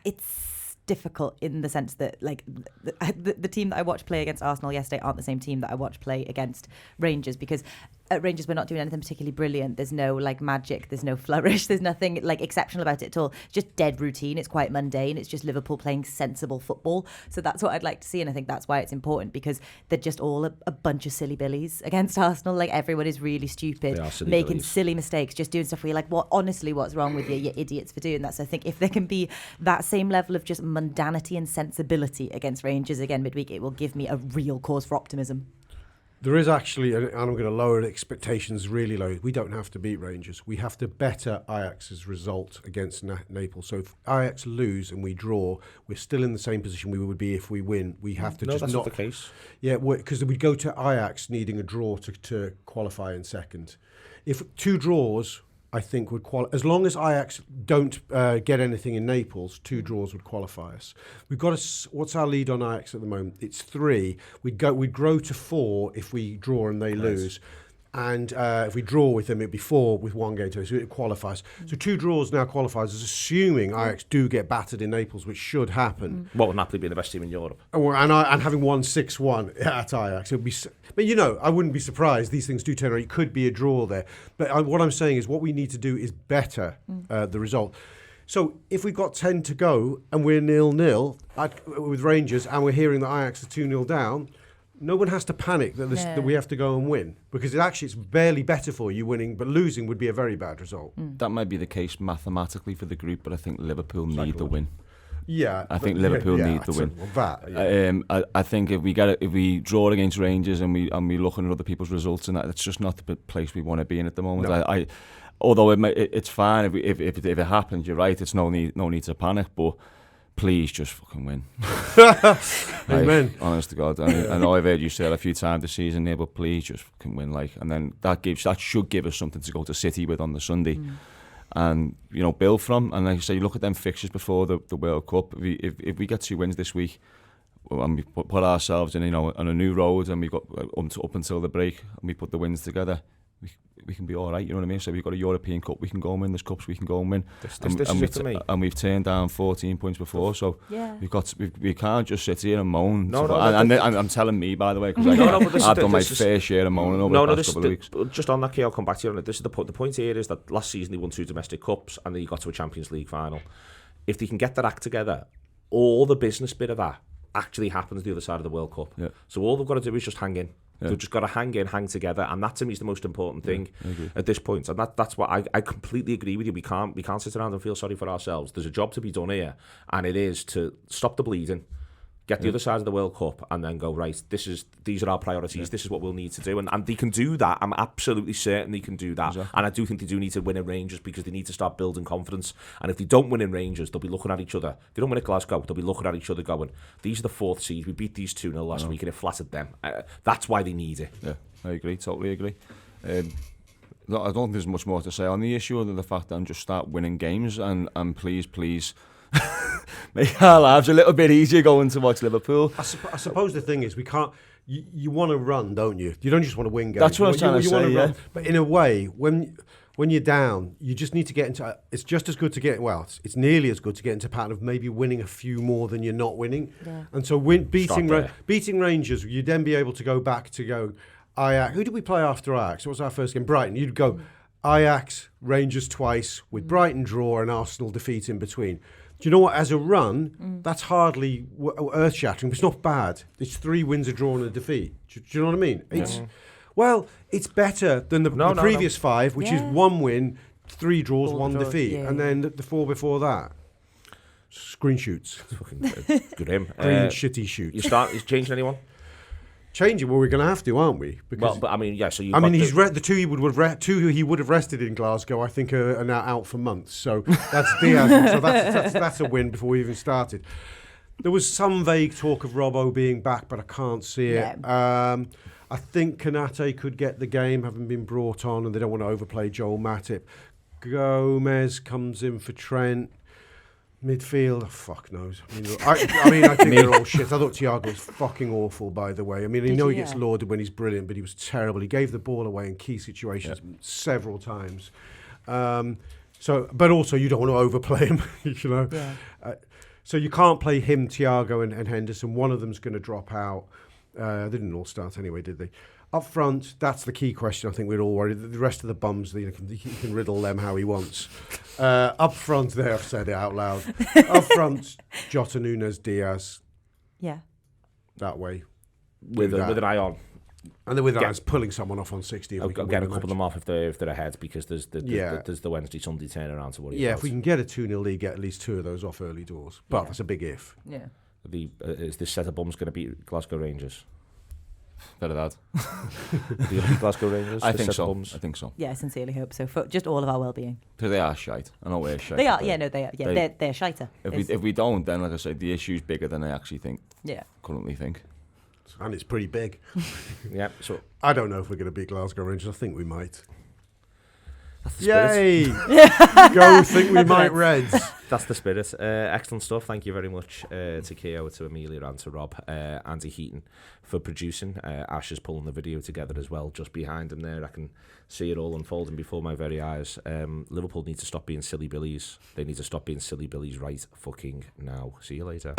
Speaker 3: it's difficult in the sense that the team that I watched play against Arsenal yesterday aren't the same team that I watched play against Rangers, because at Rangers we're not doing anything particularly brilliant. There's no magic, there's no flourish, there's nothing exceptional about it at all. It's just dead routine, it's quite mundane, it's just Liverpool playing sensible football. So that's what I'd like to see, and I think that's why it's important, because they're just all a bunch of silly billies against Arsenal. Everyone is really stupid, making silly mistakes, just doing stuff where you're like, honestly, what's wrong with you? You're idiots for doing that. So I think if there can be that same level of just mundanity and sensibility against Rangers again midweek, it will give me a real cause for optimism.
Speaker 2: There is actually, and I'm going to lower expectations really low, we don't have to beat Rangers. We have to better Ajax's result against Naples. So if Ajax lose and we draw, we're still in the same position we would be if we win. We have to
Speaker 1: that's not the case.
Speaker 2: Yeah, because we'd go to Ajax needing a draw to qualify in second. If 2 draws, I think would qualify. As long as Ajax don't get anything in Naples, 2 draws would qualify us. We've got what's our lead on Ajax at the moment? It's 3. We'd grow to 4 if we draw and they lose. And if we draw with them, it'd be 4 with 1 game to it, so it qualifies. So 2 draws now qualifies, as assuming Ajax do get battered in Naples, which should happen.
Speaker 1: What would Napoli be the best team in Europe?
Speaker 2: And having won 6-1 at Ajax, it'd be. But I wouldn't be surprised. These things do turn around. It could be a draw there. But what I'm saying is, what we need to do is better the result. So if we've got 10 to go and we're 0-0 with Rangers, and we're hearing that Ajax are 2-0 down, no one has to panic that we have to go and win, because it's barely better for you winning, but losing would be a very bad result.
Speaker 4: That might be the case mathematically for the group, but I think Liverpool need the win.
Speaker 2: Yeah,
Speaker 4: I think Liverpool need the win. I think if we draw against Rangers and we looking at other people's results, and that's just not the place we want to be in at the moment. No. Although it's fine if it happens, you're right. It's no need to panic, but please just fucking win.
Speaker 2: Amen.
Speaker 4: Honest to God. I know I've heard you say it a few times this season here, but please just fucking win. And then that should give us something to go to City with on the Sunday. And build from. And like I say, you look at them fixtures before the World Cup. If we get 2 wins this week, and we put ourselves in on a new road, and we've got up until the break, and we put the wins together, we can be all right. You know what I mean? So we've got a European Cup, we can go and win. There's cups we can go and win. And we've turned down 14 points before. So we can't just sit here and moan. And I'm telling me, by the way, because I've done my fair share of moaning over the past couple of weeks.
Speaker 1: Just on that, Kieran, I'll come back to you on it. This is the point here is that last season they won 2 domestic cups and then you got to a Champions League final. If they can get that act together, all the business bit of that actually happens the other side of the World Cup. Yeah. So all they've got to do is just hang in. Yeah. They've just got to hang together, and that to me is the most important thing at this point. And that's what I completely agree with you. We can't sit around and feel sorry for ourselves. There's a job to be done here, and it is to stop the bleeding, get the other side of the World Cup, and then go, right, these are our priorities, this is what we'll need to do. And they can do that. I'm absolutely certain they can do that. Exactly. And I do think they do need to win in Rangers, because they need to start building confidence. And if they don't win in Rangers, they'll be looking at each other. If they don't win at Glasgow, they'll be looking at each other going, these are the 4th seed, we beat these 2-0 last week and it flattered them. That's why they need it.
Speaker 4: Yeah, I agree, totally agree. I don't think there's much more to say on the issue other than the fact that I'm just start winning games and please make our lives a little bit easier going to watch Liverpool.
Speaker 2: I suppose the thing is we can't. You want to run, don't you? You don't just want to win games.
Speaker 4: That's what I was trying to say.
Speaker 2: Want to
Speaker 4: yeah.
Speaker 2: run. But in a way, when you're down, you just need to get into. It's just as good to get. Well, it's nearly as good to get into a pattern of maybe winning a few more than you're not winning.
Speaker 3: Yeah.
Speaker 2: And so beating Rangers, you'd then be able to go back to go. Ajax. Who did we play after Ajax? What was our first game? Brighton. You'd go Ajax, Rangers twice with Brighton draw and Arsenal defeat in between. Do you know what? As a run, that's hardly earth-shattering, but it's not bad. It's 3 wins, a draw, and a defeat. Do you know what I mean? It's better than the previous 5, which is 1 win, 3 draws, 1 defeat, and then the 4 before that. Screen shoots.
Speaker 1: Fucking good him.
Speaker 2: Green shitty shoots.
Speaker 1: Is changing anyone?
Speaker 2: Changing, well, we're going to have to, aren't we? Because,
Speaker 1: Well, but I mean, yeah. So you.
Speaker 2: the 2 he would have rested in Glasgow, I think, are now out for months. So that's Diaz. So that's a win before we even started. There was some vague talk of Robbo being back, but I can't see it.
Speaker 3: Yeah.
Speaker 2: I think Konate could get the game, having been brought on, and they don't want to overplay Joel Matip. Gomez comes in for Trent. Midfield, fuck knows. I think they're all shit. I thought Thiago was fucking awful, by the way. I mean, I know he gets lauded when he's brilliant, but he was terrible. He gave the ball away in key situations several times. But also you don't want to overplay him, you know. Yeah. So you can't play him, Thiago, and Henderson. One of them's going to drop out. They didn't all start anyway, did they? Up front, that's the key question. I think we're all worried. The rest of the bums, he can riddle them how he wants. Up front, there, I've said it out loud. Up front, Jota, Nunes, Diaz.
Speaker 3: Yeah.
Speaker 2: That way.
Speaker 1: With an eye on.
Speaker 2: And then with eyes pulling someone off on 60.
Speaker 1: I'll get a couple of them off if they're ahead, because there's the Wednesday, Sunday turnaround to worry about.
Speaker 2: Yeah, if we can get a 2-0 lead, get at least 2 of those off early doors. But that's a big if.
Speaker 3: Yeah.
Speaker 1: Is this set of bums going to beat Glasgow Rangers?
Speaker 4: Better that.
Speaker 1: Do you beat Glasgow Rangers?
Speaker 4: I think so.
Speaker 3: Yeah, I sincerely hope so. For just all of our well-being.
Speaker 4: Because they are shite. I know we're shite.
Speaker 3: They are. Yeah, no, they are. Yeah, they're shiter.
Speaker 4: If we don't, then like I said, the issue's bigger than I actually think.
Speaker 3: Yeah.
Speaker 4: Currently think.
Speaker 2: And it's pretty big.
Speaker 1: Yeah. So
Speaker 2: I don't know if we're going to beat Glasgow Rangers. I think we might.
Speaker 1: that's the
Speaker 2: Yay! Go think we might, Reds.
Speaker 1: That's the spirit. Excellent stuff. Thank you very much to Keo, to Emilia, and to Rob, Andy Heaton for producing. Ash is pulling the video together as well, just behind him there. I can see it all unfolding before my very eyes. Liverpool need to stop being silly billies. They need to stop being silly billies right fucking now. See you later.